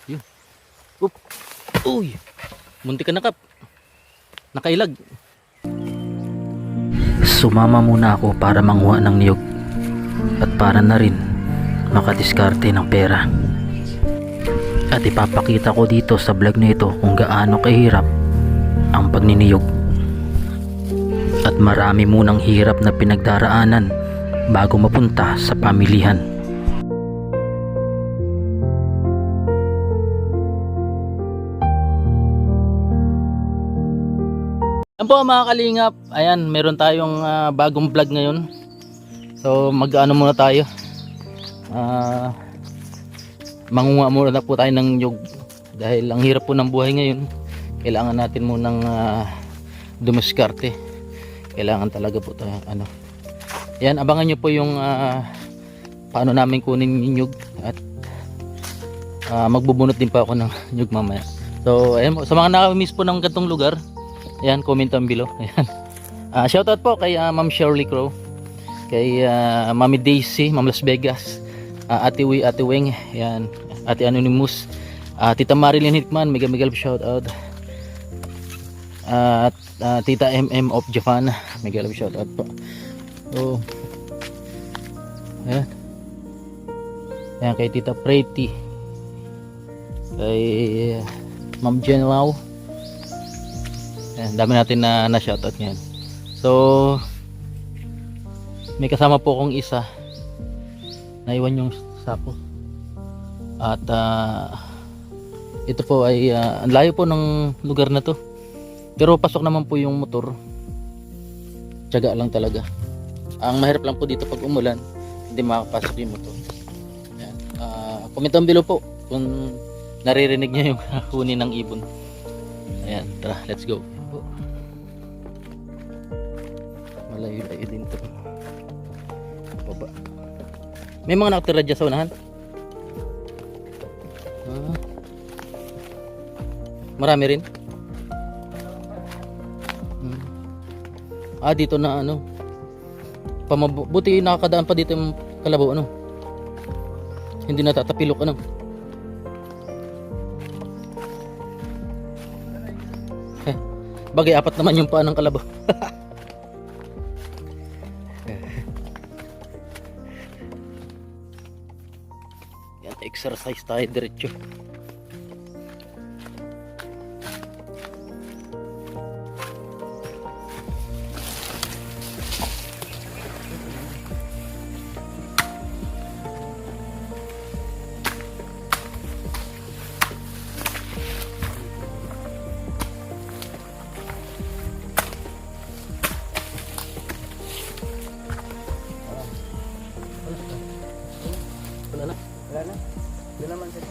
Yun. Up. Uy. Muntik ka na, Kap. Nakailag. Sumama muna ako para manguha ng niyog at para na rin makadiskarte ng pera. At ipapakita ko dito sa vlog na ito kung gaano kahirap ang pagniniyog. At marami munang hirap na pinagdaraanan bago mapunta sa pamilihan. Yan po mga kalingap, ayan meron tayong bagong vlog ngayon. So mag-ano muna tayo, mangunga muna na po tayo ng nyug. Dahil ang hirap po ng buhay ngayon, kailangan natin munang dumiskarte. Kailangan talaga po tayo yan, abangan nyo po yung paano namin kunin yung nyug. At magbubunot din pa ako ng nyug mamaya. So ayan, sa mga nakamiss po ng gantong lugar, ayan, comment down below. Ayan. Shoutout po kay Ma'am Shirley Crow, kay Mami Daisy, Ma'am Las Vegas, Ate Weng, ayan, Ate Anonymous, Tita Marilyn Hickman, mega shoutout. At Tita MM of Japan, mega shoutout po. So, ayan. Ayan, kay Tita Pretty, kay Ma'am Jen Lau. Ayan, dami natin na shoutout ngayon. So may kasama po akong isa, naiwan yung sapo. At ito po ay ang layo po ng lugar na to, pero pasok naman po yung motor. Tiyaga lang talaga. Ang mahirap lang po dito pag umulan, hindi makapasok yung motor. Ayan. Comment down below po kung naririnig niya yung huni ng ibon. Ayan, tara, let's go. Malayo-layo din ito. Baba. May mga nakatira dyan sa unahan? Marami rin? Dito na buti nakakadaan pa dito yung kalabaw, hindi natatapilok, bagay apat naman yung paa ng kalabaw. Yan, exercise tayo diretso. Wala na. Doon naman sila.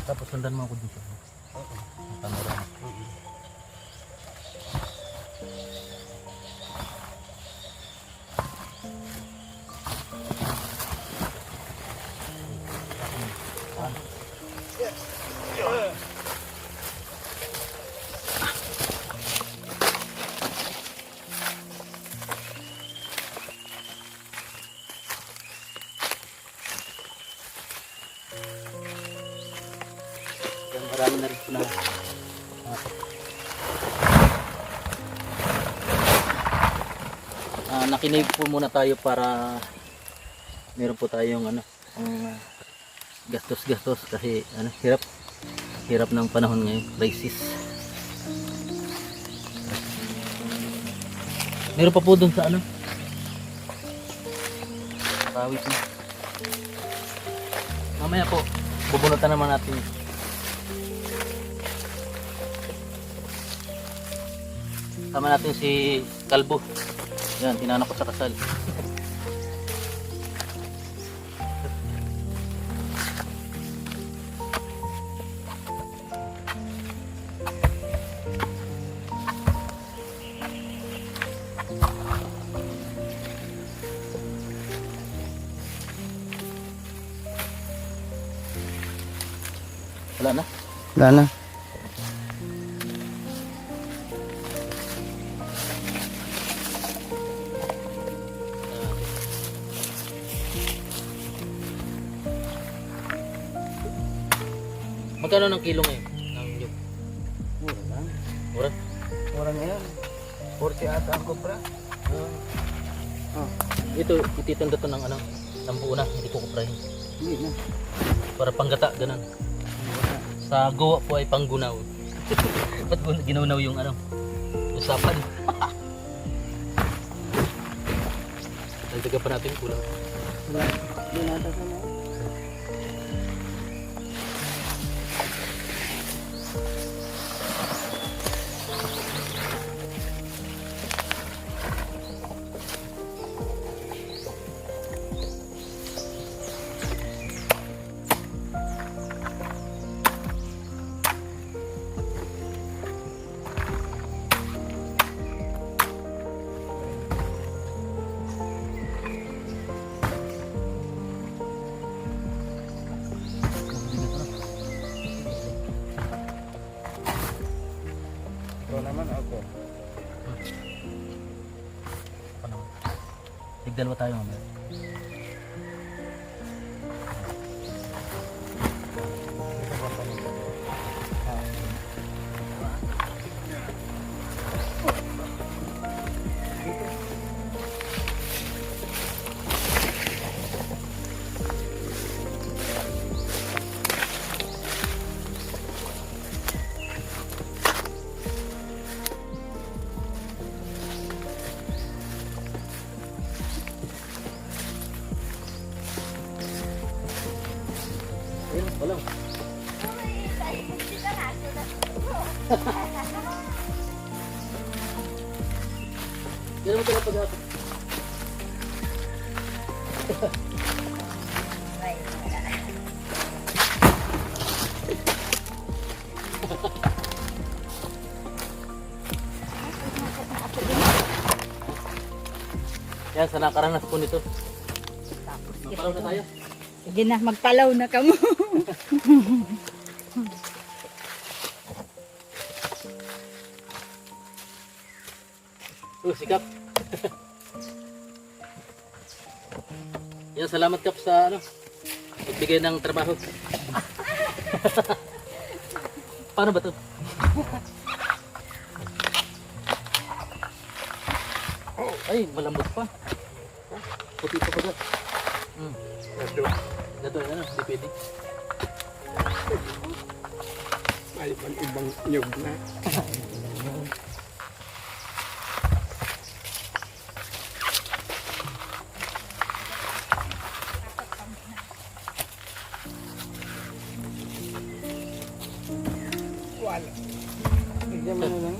Tapos sundan mo ako dito. Panorama. Marami na rin na nakinig po muna tayo para meron po tayong gastos kasi hirap ng panahon ngayon, crisis. Meron pa po dun sa kawit na. Mamaya po bubunutan naman natin. Sama natin si Kalbo. Yan, tinanak ko sa kasal. Wala na. Wala na. Magkano ng kilo ngayon? Ng nyug? Mura lang. Mura? Mura ngayon. 40 ata ang kopra. Oh, Ito, ititinda to ng ano, ng buo na, hindi ko kuprahin. hindi na. Para panggata, ganun. Sa goa po ay panggunaw. Ba't ginaunaw yung ano, yung sapan? Nagdaga pa natin kulang. Wala. Hindi nata sa mga. Ito naman ako. Ano? Tigdalawa tayo mamaya. Ayun, walang. Yan naman talaga pag-aapit. Yan, sa nakaranas po nito. Magpalaw na tayo. Sige na, magpalaw na ka mo. Sikap. Yan, salamat Kap sa ano, nagbigay ng trabaho. Paano ba to? Ay, malambot pa. Puti pa pala. Gato, ano, di pwede. Ay, pang ibang nyug na. Wala. Bigyan mo na lang.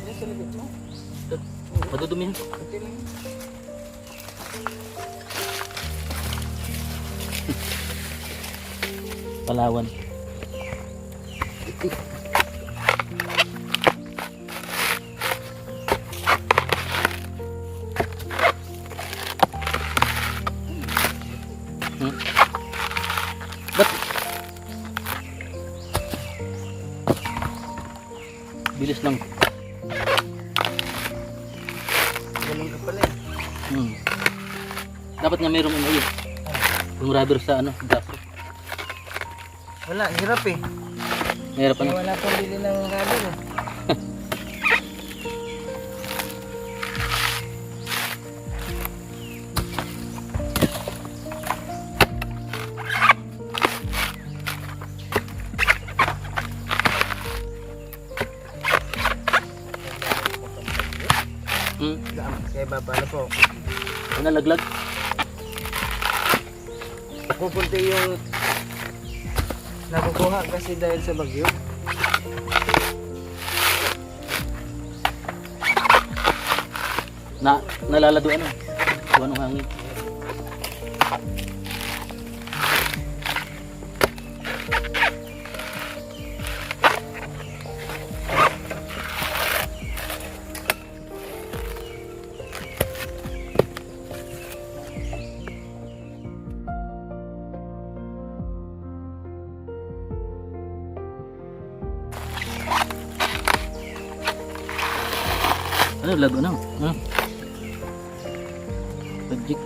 Yan sa likod mo. Madudumihan. Okay lang. Palawan. Ba't? Bilis lang. Ganun ka pala eh. Dapat nga mayroong ano yun. Yung rubber sa ano, gaso. Wala, hirap eh. Mayroon pa Kaya na. wala pang bili ng rubber eh. Kaya ba, paano po? Nalaglag. Pupunti yung nakukuha kasi dahil sa bagyo. Nalalado ano. Buwan ng hangin. Ano, lago na. Pajik.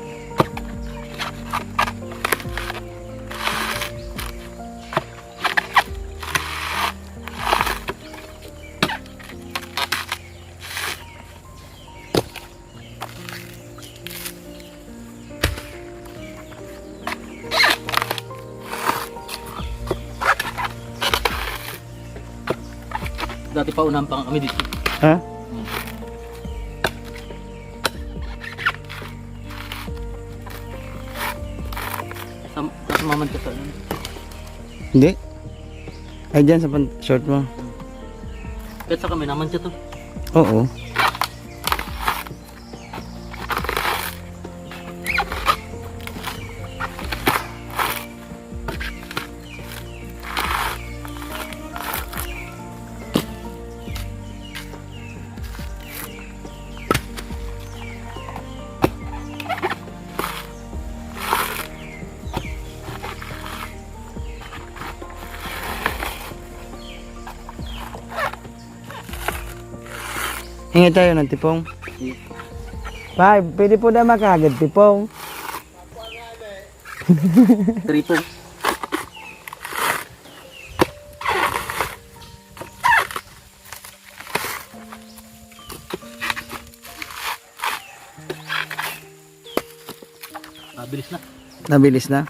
Dati pa unahan pa kami dito. Ha? Kasamaman ka sa ano. Hindi. Ay, dyan sa short mo. Kahit sa kami naman siya to. Oo. Hingi tayo ng tipong. Pa, pwede po na makagad tipong. Tripong. Bilis na. Nabilis na.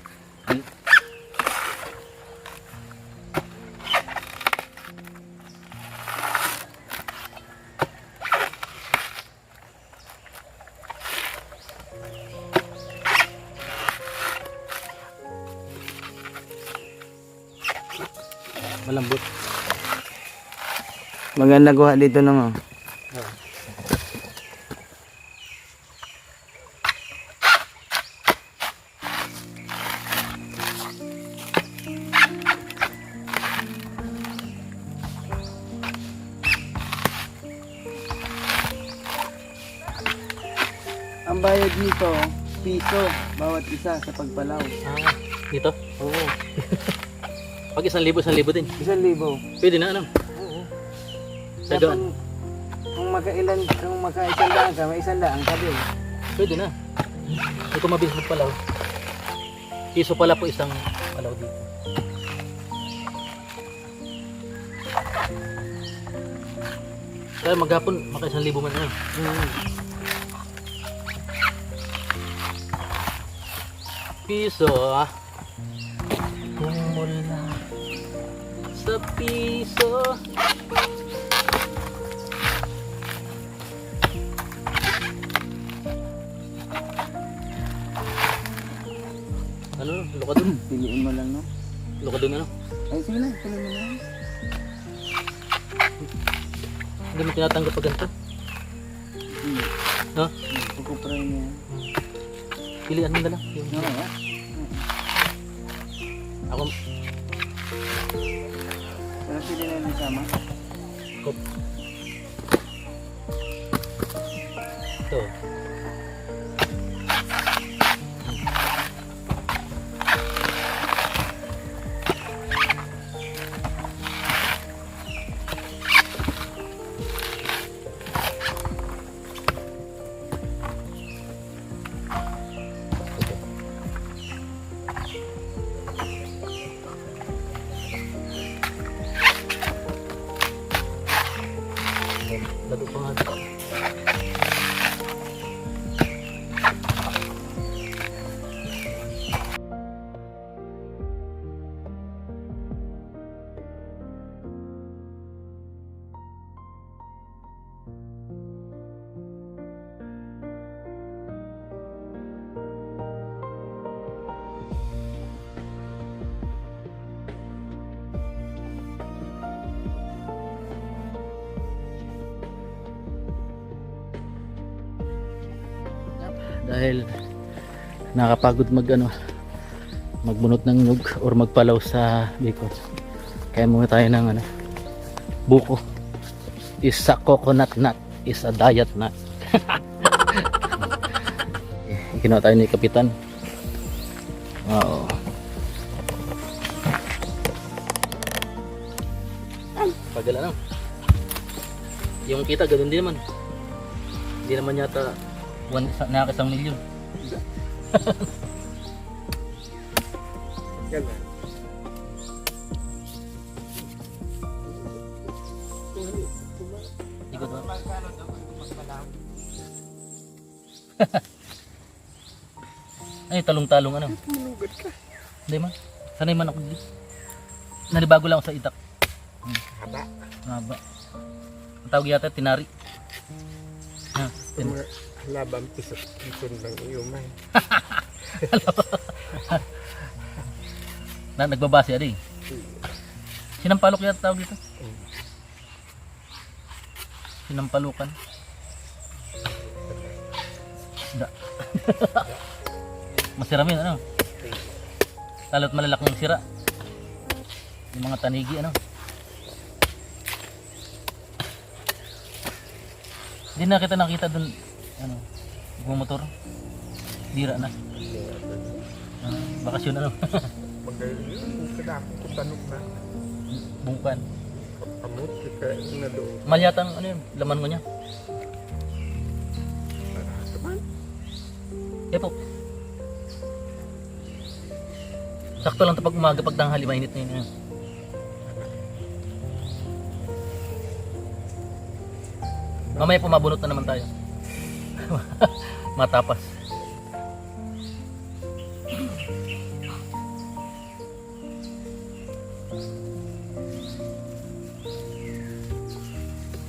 Malambot. Maganda kuha dito naman. Ang bayad nito, piso bawat isa sa pagpalaw. Dito? Oo. Pag 1,000, 1,000 din. 1,000. Pwede na ano? Oo. Dagaan. Kung maka-100 ka, may 100 ka din. Pwede na. Hindi ko mabilis magpalaw. Piso pala po isang palaw dito. Kaya maghapon, maka 1,000 man na. Piso kumula sa piso. Ano? Luka dun? Piliin mo lang, no? Luka dun ano? Ay, sige lang, piliin mo lang. Hindi mo tinatanggap pa ganito? No? Pagkupray niya. Pilihan mo na lang. Yung... No, ha? Ako, Pero pili na yung sama. Kop. Ito. Lalo pa nga. Dahil nakapagod magbunot ng nyug or magpalaw sa bikot, kaya muna tayo ng buko. Is a coconut nut, is a diet nut. Ginawa tayo ni Kapitan. Oo. Pagala lang yung kita, ganun din naman. Hindi naman yata nakakasang milyon. Ganun. Ikot mo. Ay, talong-talong ano. Malugad ka. Hindi man. Sanay man ako dito. Nalibago lang ako sa itak. Haba. Haba. Ang tawag yata, tinari. Ha, Yung mga halabang pisot ng iyumay. nagbabase adi. Sinampalok yata tawag dito. Sinampalukan. Da. Masiramin ano. Lalo't malalaking sira. Yung mga tanigi ano. Hindi na kita nakita dun ano, bumotor. Dira na. Bakasyon ano. Magaling yun. Kadako ko tanong na. Bungkan. Kamot kaya na doon. Malyatang ano yun, laman mo niya. Para naman. Eh po. Sakto lang ito pag umaga, pag tanghali, mainit na yun. Mamaya po mabunot na naman tayo. Matapas.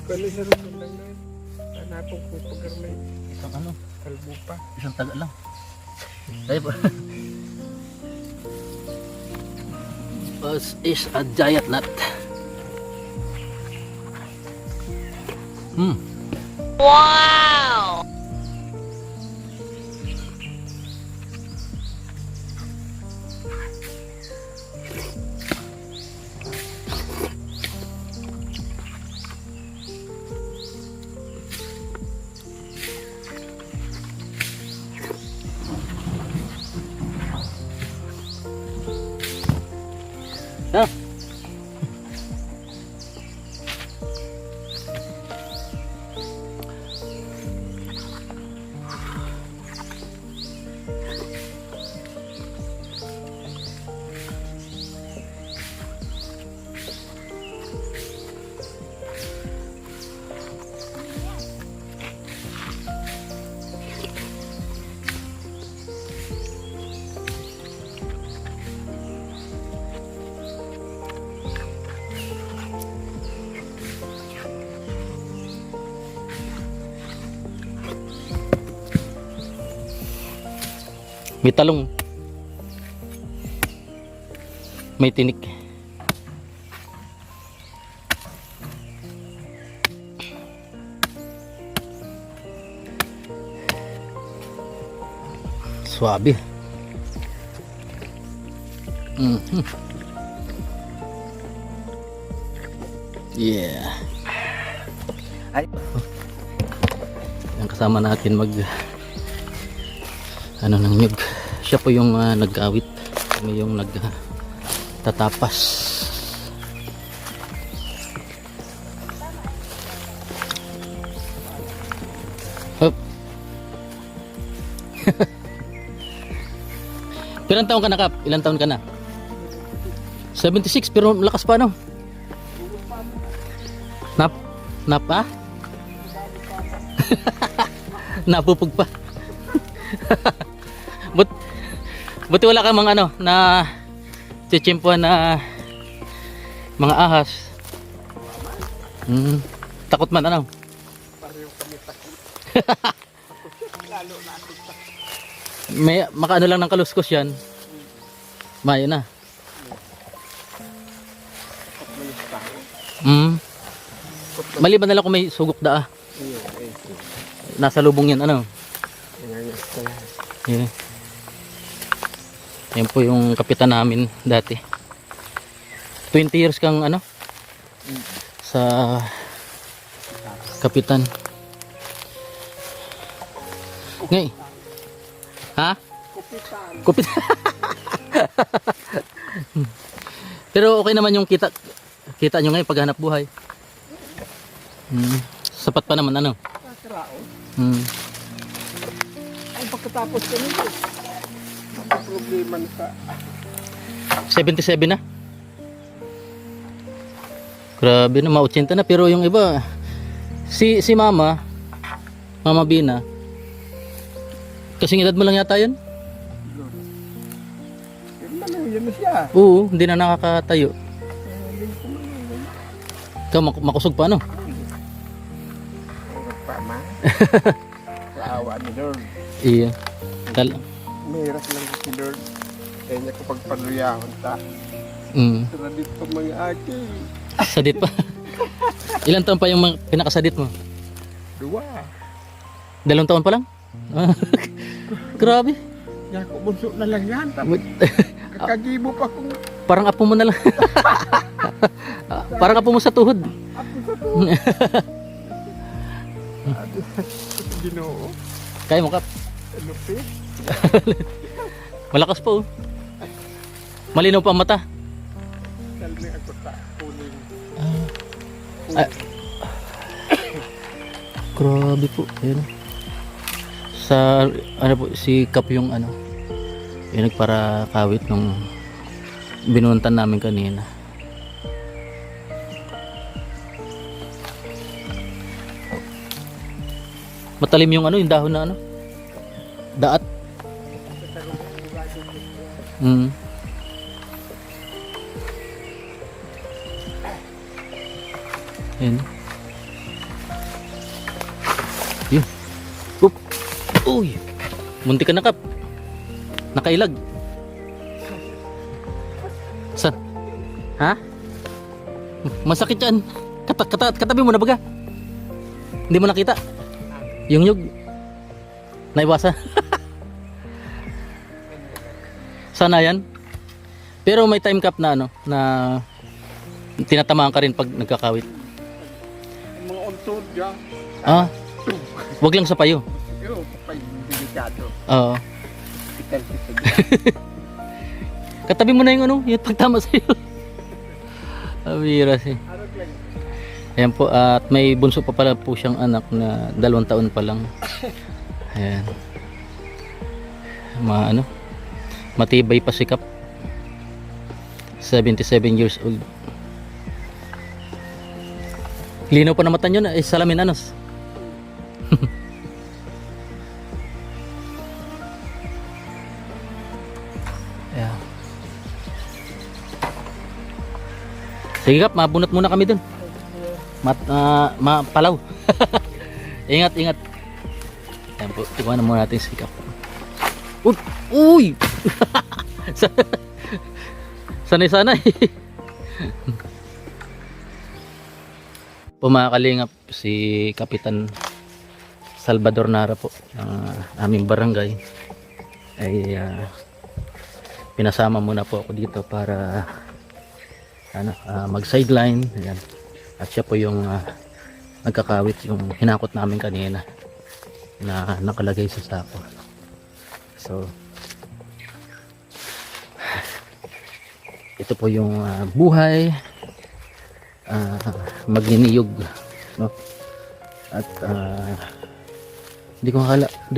Kali sa rin lang na yun. Hanapong ko pag may Isang ano, kalbo pa. isang taga lang. Tayo po. This is a giant nut. Wow! Ha? May talong. May tinik. Suabe. Yeah. Ay. Ang kasama natin mag ano ng nyug. Siya po yung nag-awit. Kami yung nagtatapas. Hop. Ilang taon ka na, Kap? Ilang taon ka na? 76 pero lakas pa no? Nap ah? Napupog pa. Buti wala kang mga ano na chichimpuan na mga ahas. Takot man ano? Pareho kami takot. Lalo na ako takot. May makaano lang ng kaluskos yan. Mayo na. Maliban na lang kung may sugok daa. Nasa lubong yan ano. Yeah. Yan po yung kapitan namin dati. 20 years kang ano sa kapitan. Ngay. Ha? Kupitan. Pero okay naman yung kita nyo ngayon paghanap buhay. Sapat pa naman ano. Nakaraon. Hmm. Ay, pagkatapos ko nito, ang problema na sa 77 na. Grabe na, ma-80 na. Pero yung iba, si Mama Bina, kasing edad mo lang yata yun? yun na siya. Oo, hindi na nakakatayo. Ikaw, makusog pa, ano? Pama. Sa awa ni Lord. Iya. Miras lang si Lord. Kaya niya kapag panuyahon ta. Sadit pa mga aki. Sadit pa. Ilan taon pa yung pinakasadit mo? 2. 2 taon pa lang? Grabe. Yan ko bunso na lang yan. Tapos kakagibo pa kung Parang apo mo na lang. Parang apo mo sa tuhod. ako sa to. Ginoo. Kaya mo, Kap. Lupit. Malakas po. Malinaw pa ang mata. Salmi ako ta. Kuling. Grabe po. Ayun. Sa ano po si Kap yung ano. Yung nagpara kawit nung binuntan namin kanina. Matalim yung ano, yung dahon na ano. Daat. Ayan. Yun. Oop. Uy. Muntik ka na, Kap. Nakailag. Saan? Ha? Masakit yan. Katabi mo na baga. Hindi mo nakita. Yung nyug. Naiwasa. Sana yan. Pero may time cap na ano, na tinatamaan ka rin pag nagkakawit. Mga untod dyan. Ah. Wag lang sa payo. Pero pag delikado. Oo. Pital-pital. Katabi mo na yung ano, yung pagtama sa'yo. Abiras eh. Ayan po, at may bunso pa pala po siyang anak na 2 taon pa lang. Ayan. Matibay pa si Kap. 77 years old. Linaw pa na mata nyo na, salamin anos. Ayan. Sige Kap, mabunot muna kami dun. Mapalaw. Ingat. Ayan po, iwanan muna natin si Kap. Uy! Sanay-sanay. Pumakalingap si Kapitan Salvador Nara po ng aming barangay. Ay pinasama muna po ako dito para mag sideline. Ayan. At siya po yung nagkakawit yung hinakot namin kanina na nakalagay sa sako. So ito po yung buhay magniniyog, no? At hindi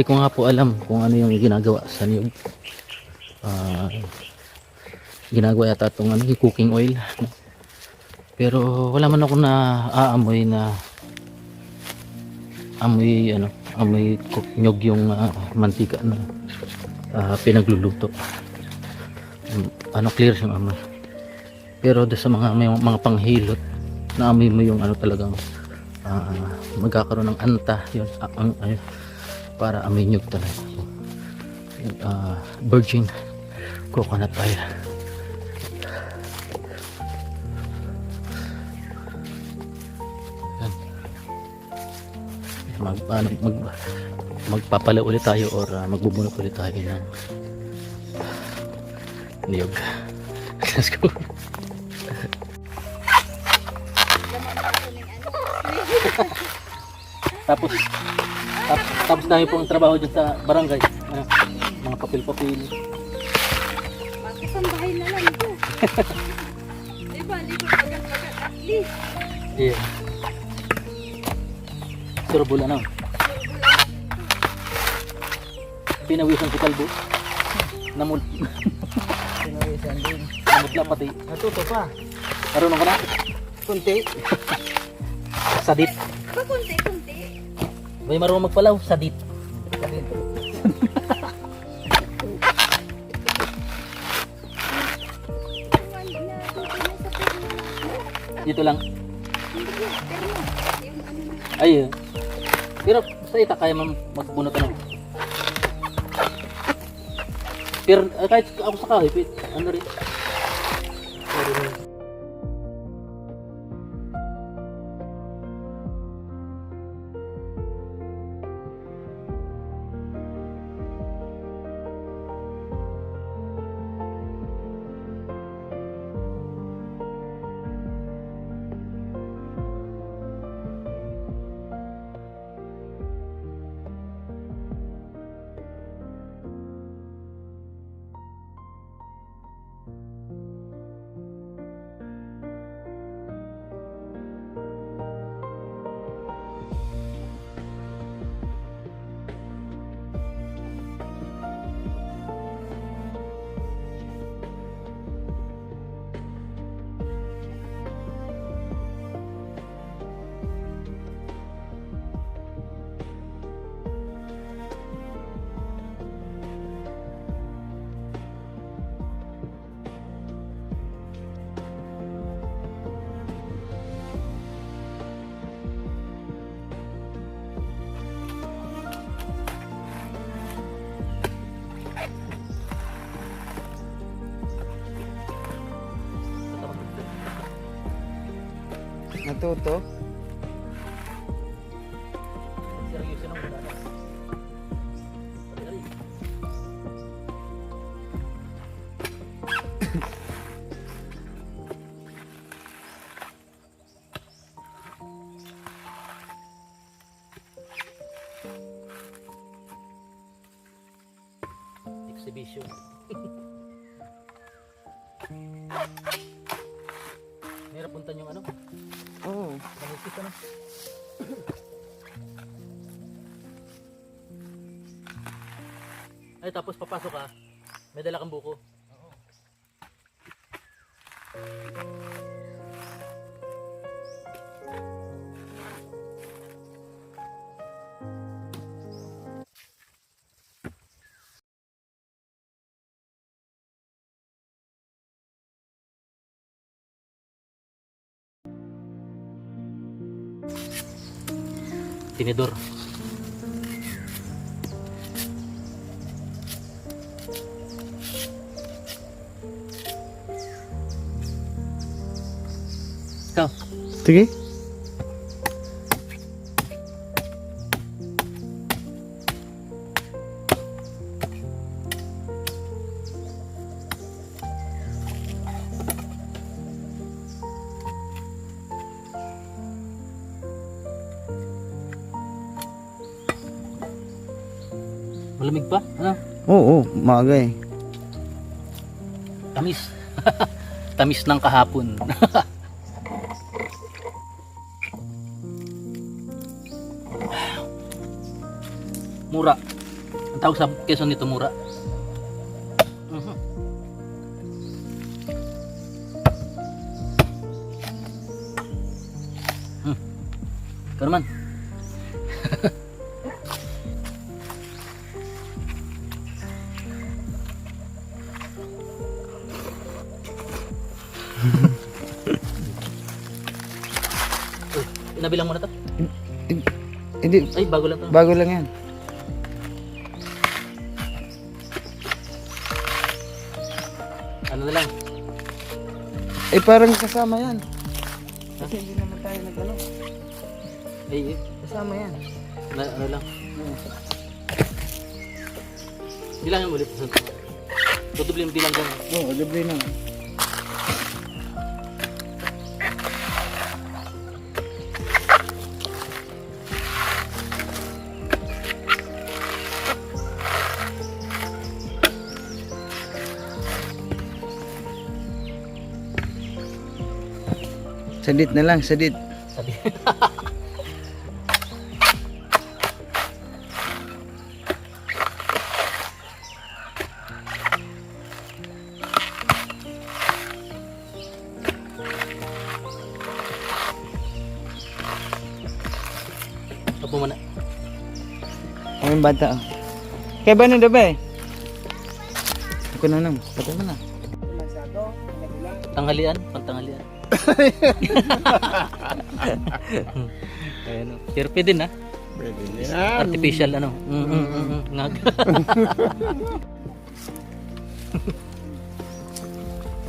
ko nga po alam kung ano yung ginagawa sa niyog. Ginagawa yata itong cooking oil, no? Pero wala man ako na aamoy na amoy nyog yung mantika na pinagluluto. Clear yung amoy. Pero doon sa mga panghilot na amoy mo yung talagang magkakaroon ng anta yun, para amoy nyog talaga. Virgin coconut oil. Magpapala ulit tayo or magbubunot ulit tayo ng niyog. Let's go. Tapos dahil pong trabaho dyan sa barangay, mga papel-papel. Makasambahay na lang ito. Diba, lipat agad-agad at least. Yeah. Surabula na. Pinawisan si Kalbo. Pinawisan din. Namutla pati. Natuto pa. Marunong ka na? Kunti. Sadit. Ba, kunti-kunti. May marunong magpalaw. Sadit. Wala na, dito na sa pagmamahal. Dito lang. Hindi yun, pero yung ano na. Ay. Pero sa ita kaya magbunot ano. Pero kahit ako sa kahoy, ano rin. Natuto. Seryoso na muna. Exhibition. Mahirap puntan yung ano? Oo. Manipis ano? Ay tapos papasok ka, may dala kang buko. Tinidor. Ikaw, Sige. malamig pa? Ano? Oo, maaga eh. Tamis. Tamis ng kahapon. Mura. Ang tawag sa Quezon nito mura. Mhm. Ikaw naman. Nabilang mo na to? Hindi, Ay, bago lang to. bago lang yan. Ano na lang? Eh parang kasama yan. Kasi hindi naman tayo nag-ano. Ay, Kasama yan. ano lang? Bilangin mo ulit. Tutublin bilang gano'n. Oo, libre na. Sadit na lang, sadit. Sabi. May bata. Kaya ba nito ba eh? Ako na nang. Patay mo na. Tanghalian, pantanghalian. Ayun. Kirpi din ha. Pwede yan. Artificial ano. Ngag.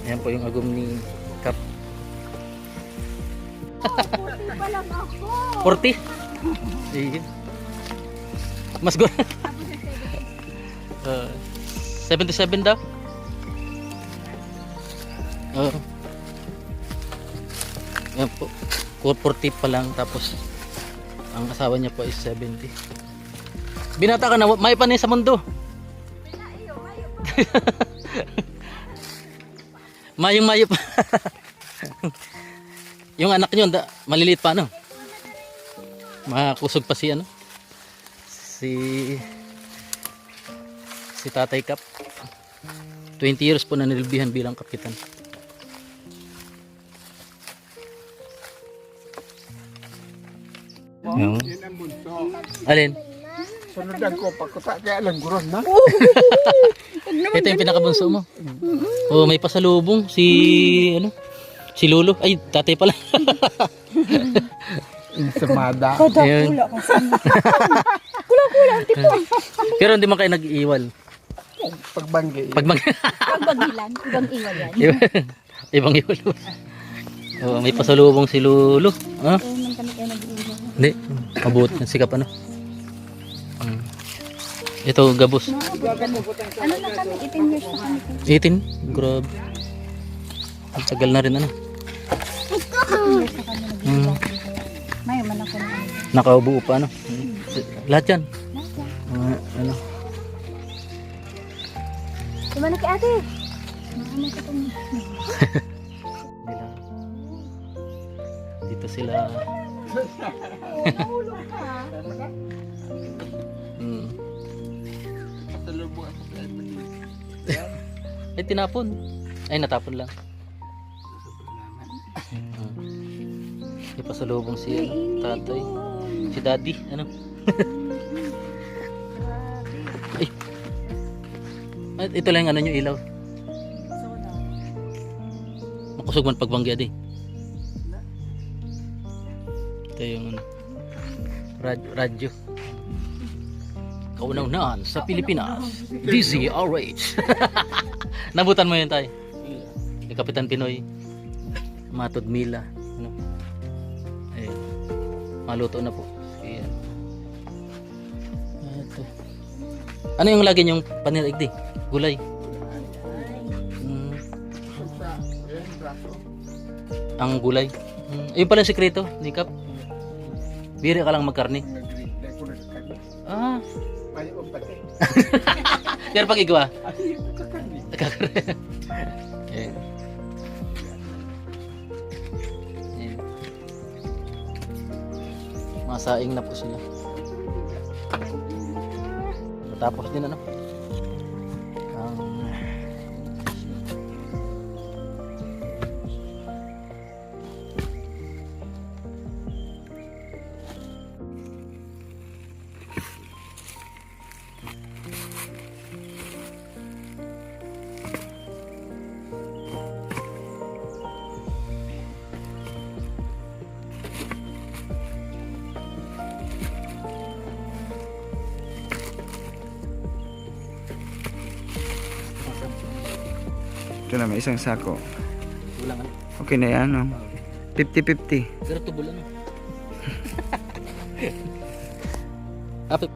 Ayan po yung agum ni Kap. Pa lang ako. 40? Sige. Mas go. 77 daw? Oo. Yan po. 40 pa lang tapos ang asawa niya po is 70. Binata ka na, may pa sa mundo. Mayong-mayo pa. Yung anak niyo, maliliit pa ano? Makusog pa si ano? Si Tatay Kap. 20 years po na nilbihan bilang kapitan. Yung Yan ang bunso. alin? Sunod ko, pagkuta kaya lang guron na. Ito yung pinakabunso mo. Oh, may pasalubong si ano? Si Lolo. Ay, tatay pala. Insamada. Ayun. Kulang-kulang, tipo. Pero hindi man kayo nag-iiwal. Pagbanggi. Pagbagilan, ibang iwan yan. Ibang iwal. Oh, may pasalubong si Lolo. Ha? Kaya naman kami kayo nag-iwan. Hindi. Mabuti. Sikap ano. Ito, gabos. Ano na kami, 18 years na kami. 18? Grabe. Ang tagal na rin ano. 18 years na kami nag-iwan. May man ako na kami. Nakaubuo pa ano. Lahat yan. Ano. Kumana kay ate. Makamay ka kami. Nila. Dito sila. Nahulog ka. Pasalubong ako sa Ay, tinapon. Ay, natapon lang. May pasalubong si ano, tatay. Si daddy. Ano? Ay, ito lang yung ano nyo, ilaw. Makusog man pagbangga di. Ito yung ano, radyo. Kauna-unahan sa Pilipinas. DZRH. Nabutan mo yun tayo. Ni Kapitan Pinoy. Matod Mila. Ano? Ayun. Maluto na po. Ayan. Ito. Ano yung lagi niyong panilig di? Gulay. Ang gulay. Ayun pala ang sikreto ni Kap. Biri ka lang magkarni. Ah. Pero pag igawa. Ayan. Ayan. Masaing na po sila. Tapos din ano. Ito na, may isang sako. Kulang ano. Okay na yan, no? 50-50. Pero tubol ano. Apit.